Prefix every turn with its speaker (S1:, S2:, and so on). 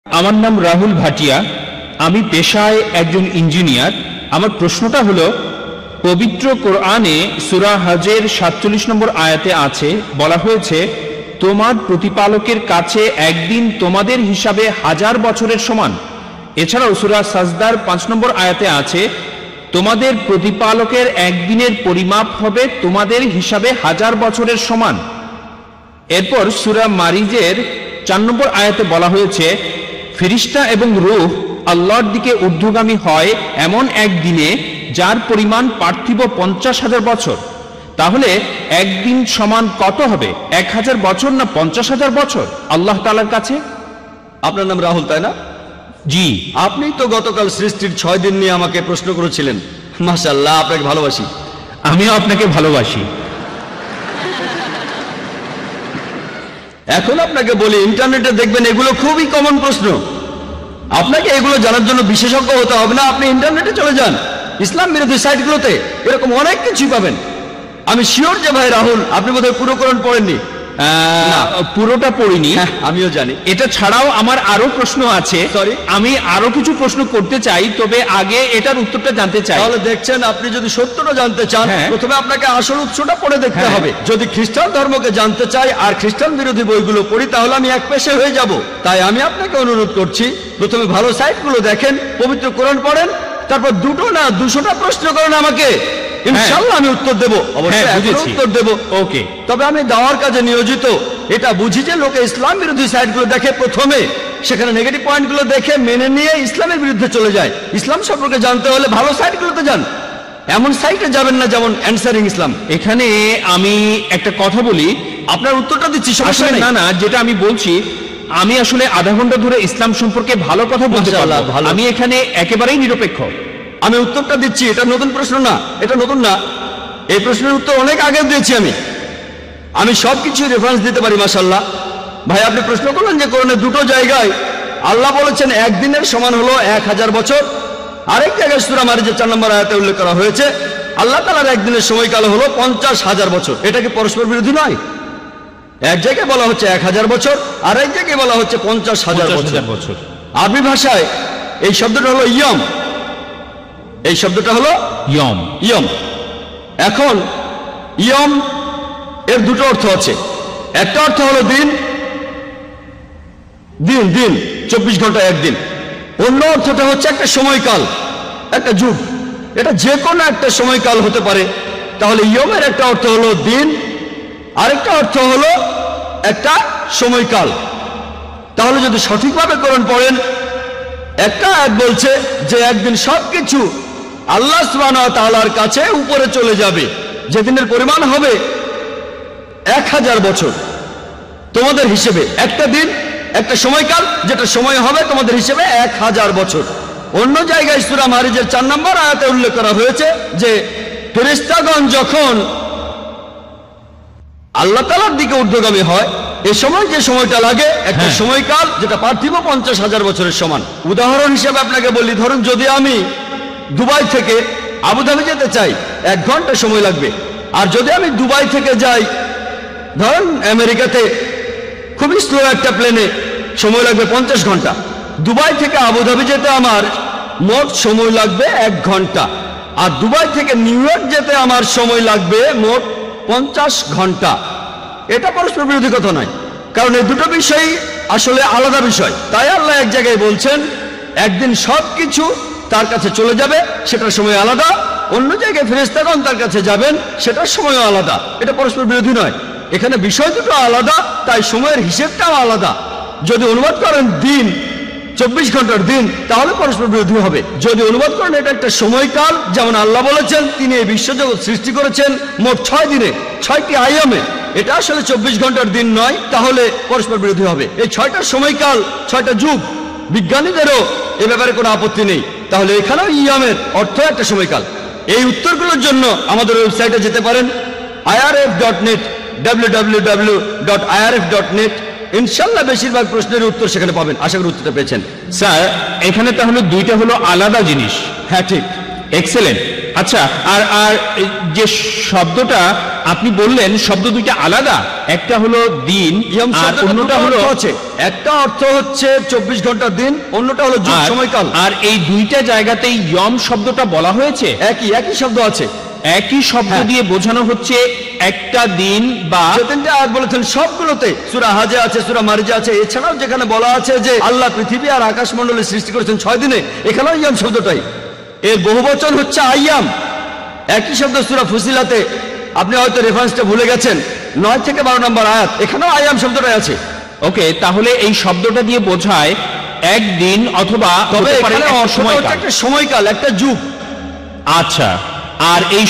S1: আমার নাম রাহুল ভাটিয়া, আমি পেশায় একজন ইঞ্জিনিয়ার। আমার প্রশ্নটা হলো, পবিত্র কোরআনে সূরা হজের ৪৭ নম্বর আয়াতে আছে, বলা হয়েছে তোমার প্রতিপালকের কাছে একদিন তোমাদের হিসাবে 1000 বছরের সমান। এছাড়াও সূরা সাজদার 5 নম্বর আয়াতে আছে তোমাদের প্রতিপালকের একদিনের পরিমাপ হবে তোমাদের হিসাবে 1000 বছরের সমান। এরপর সূরা মারিজের 4 নম্বর আয়াতে বলা হয়েছে ফেরেশতা এবং রূহ আল্লাহর দিকে ঊর্ধ্বগামী হয় এমন একদিনে যার পরিমাণ পার্থিব 50,000 বছর। তাহলে একদিন সমান কত হবে, 1000 বছর না 50,000 বছর আল্লাহ তাআলার কাছে?
S2: আপনার নাম রাহুল, তাই না?
S1: জি।
S2: আপনি তো গতকাল সৃষ্টির 6 দিন নিয়ে আমাকে প্রশ্ন করেছিলেন। মাশাআল্লাহ, আপনাকে ভালোবাসি।
S1: আমিও আপনাকে ভালোবাসি।
S2: এখন আপনাকে বলি, ইন্টারনেটে দেখবেন এগুলো খুবই কমন প্রশ্ন। আপনাকে এগুলো জানার জন্য বিশেষজ্ঞ হতে হবে না, আপনি ইন্টারনেটে চলে যান, ইসলাম বিরোধী সাইটগুলোতে এরকম অনেক কিছুই পাবেন। আমি শিওর যে ভাই রাহুল, আপনি বোধহয় পুরো কোরআন পড়েননি।
S1: পুরোটা পড়িনি।
S2: আমিও জানি।
S1: এটা ছাড়াও আমার আরো প্রশ্ন আছে।
S2: সরি,
S1: আমি আরো কিছু প্রশ্ন করতে চাই, তবে আগে এটার উত্তরটা জানতে চাই।
S2: তাহলে দেখছেন, আপনি যদি সত্যটা জানতে চান, প্রথমে আপনাকে আসল উৎসটা পড়ে দেখতে হবে। যদি খ্রিস্টান ধর্মকে জানতে চাই আর খ্রিস্টান বিরোধী বইগুলো পড়ি, তাহলে আমি এক পেশে হয়ে যাব। তাই আমি আপনাকে অনুরোধ করছি, প্রথমে ভালো সাইটগুলো দেখেন, পবিত্র কোরআন পড়েন, তারপর 2টো না 200টা প্রশ্ন করেন আমাকে, ইনশাআল্লাহ আমি উত্তর দেব। অবশ্যই উত্তর দেব।
S1: ওকে।
S2: তবে আমি দাওয়ার কাজে নিয়োজিত, এটা বুঝি যে লোকে ইসলাম বিরোধী সাইটগুলো দেখে, প্রথমে সেখানে নেগেটিভ পয়েন্টগুলো দেখে মেনে নিয়ে ইসলামের বিরুদ্ধে চলে যায়। ইসলাম সম্পর্কে জানতে হলে ভালো সাইটগুলোতে যান, এমন সাইটে যাবেন না যেমন অ্যানসারিং ইসলাম।
S1: এখানে আমি একটা কথা বলি,
S2: আপনার উত্তরটা দিচ্ছি, সমস্যা নেই।
S1: না, যেটা আমি বলছি, আমি আসলে আধা ঘন্টা ধরে ইসলাম সম্পর্কে ভালো কথা বলতে পারলাম। আমি এখানে একেবারেই নিরপেক্ষ।
S2: আমি উত্তরটা দিচ্ছি, এটা নতুন প্রশ্ন না, এটা নতুন না। এই প্রশ্নের উত্তর অনেক আগে দিয়েছি আমি সবকিছু রেফারেন্স দিতে পারি। মাশাআল্লাহ ভাই, আপনি প্রশ্ন করলেন যে কোরআনে 2টো জায়গায় আল্লাহ বলেছেন একদিনের সমান হলো 1000 বছর। আরেক জায়গায় সূরা মারিজের 4 নম্বর আয়াতে উল্লেখ করা হয়েছে আল্লাহ তাআলার একদিনের সময়কাল হলো 50,000 বছর। এটা কি পরস্পর বিরোধী নয়? এক জায়গায় বলা হচ্ছে 1000 বছর, আর এক জায়গায় বলা হচ্ছে 50,000 বছর। আরবি ভাষায় এই শব্দটা হলো ইয়ম। এই শব্দটা হলো
S1: ইয়ম।
S2: ইয়ম। এখন ইয়ম এর 2টো অর্থ আছে। একটা অর্থ হলো দিন, দিন দিন 24 ঘন্টা একদিন। অন্য অর্থটা হচ্ছে একটা সময়কাল, একটা যুগ। এটা যে কোনো একটা সময়কাল হতে পারে। তাহলে ইয়মের একটা অর্থ হলো দিন, আরেকটা অর্থ হলো একটা সময়কাল। তাহলে যদি সঠিকভাবে কোরআন পড়েন, একটা আয়াত বলছে যে একদিন সবকিছু আল্লাহ সুবহানাহু ওয়া তাআলার কাছে উপরে চলে যাবে, যেদিনের পরিমাণ হবে 1000 বছর তোমাদের হিসেবে। একটা দিন, একটা সময়কাল, যেটা সময় হবে তোমাদের হিসেবে 1000 বছর। অন্য জায়গায় সূরা মারিজের 4 নম্বর আয়াতে উল্লেখ করা হয়েছে যে ফেরেশতাগণ যখন আল্লাহ তাআলার দিকে ঊর্ধ্বগামী হয়, এই সময় যে সময়টা লাগে একটা সময়কাল, যেটা পার্থিব 50,000 বছরের সমান। উদাহরণ হিসেবে আপনাকে বলি, ধরুন যদি আমি দুবাই থেকে আবুধাবি যেতে চাই, 1 ঘন্টা সময় লাগবে। আর যদি আমি দুবাই থেকে যাই ধরুন আমেরিকাতে, খুবই স্লো একটা প্লেনে, সময় লাগবে 50 ঘন্টা। দুবাই থেকে আবুধাবি যেতে আমার মোট সময় লাগবে 1 ঘন্টা, আর দুবাই থেকে নিউ ইয়র্ক যেতে আমার সময় লাগবে মোট 50 ঘন্টা। এটা পরস্পর বিরোধী কথা নয়, কারণ এই 2টো বিষয়ই আসলে আলাদা বিষয়। তাই আল্লাহ এক জায়গায় বলছেন একদিন সবকিছু তার কাছে চলে যাবে, সেটার সময় আলাদা। অন্য জায়গায় ফেরেশতাগণ তার কাছে যাবেন, সেটার সময়ও আলাদা। এটা পরস্পর বিরোধী নয়। এখানে বিষয় দুটো আলাদা, তাই সময়ের হিসেবটাও আলাদা। যদি অনুবাদ করেন দিন, 24 ঘন্টার দিন, তাহলে পরস্পর বিরোধী হবে। যদি অনুবাদ করেন এটা একটা সময়কাল, যেমন আল্লাহ বলেছেন তিনি এই বিশ্বজগৎ সৃষ্টি করেছেন মোট 6 দিনে, 6টি আয়ামে, এটা আসলে 24 ঘন্টার দিন নয়, তাহলে পরস্পর বিরোধী হবে। এই 6টা সময়কাল, 6টা যুগ, বিজ্ঞানীদেরও এ ব্যাপারে কোনো আপত্তি নেই। তাহলে এখানেও ইয়ামের অর্থ একটা সময়কাল। এই উত্তরগুলোর জন্য আমাদের ওয়েবসাইটে যেতে পারেন, irf.net, www.irf.net। ইনশাআল্লাহ বেশিরভাগ প্রশ্নের উত্তর সেখানে পাবেন। আশা করি উত্তরটা পেয়েছেন।
S1: স্যার, এখানে তাহলে 2টা হলো আলাদা জিনিস।
S2: হ্যাঁ, ঠিক,
S1: এক্সেলেন্ট। আচ্ছা, আর আর এই যে শব্দটা আপনি বললেন, শব্দ দুইটা আলাদা, একটা হলো দিন
S2: ইয়ম
S1: আর
S2: শব্দটার
S1: অন্যটা
S2: দুটো
S1: হলো
S2: অর্থ আছে। একটা অর্থ হচ্ছে 24 ঘন্টার দিন, অন্যটা হলো যুগ, সময়কাল।
S1: আর এই দুইটা জায়গাতেই ইয়ম শব্দটা বলা হয়েছে,
S2: একই শব্দ আছে।
S1: একই শব্দ
S2: হ্যাঁ।
S1: দিয়ে বোঝানো হচ্ছে একটা দিন বা
S2: যে তিনটে আয়াত বলেছেন সবগুলোতে, সূরা হাজে আছে, সূরা মারিজে আছে, এছাড়াও যেখানে বলা আছে যে আল্লাহ পৃথিবী আর আকাশমণ্ডলী সৃষ্টি করেছেন 6 দিনে, এখানেও ইয়াম শব্দটাই। এর বহুবচন হচ্ছে আইয়াম। একই শব্দ সূরা ফুসিলাতে, আপনি হয়তো রেফারেন্সটা ভুলে গেছেন, 9 থেকে 12 নম্বর আয়াত, এখানেও আইয়াম শব্দটাই আছে।
S1: ওকে, তাহলে এই শব্দটা দিয়ে বোঝায় একদিন অথবা
S2: তবে
S1: হতে পারে
S2: এখানে
S1: একটা
S2: অর্থটা হচ্ছে
S1: সময়কাল।
S2: একটা সময়কাল, একটা যুগ।
S1: আচ্ছা, আর এই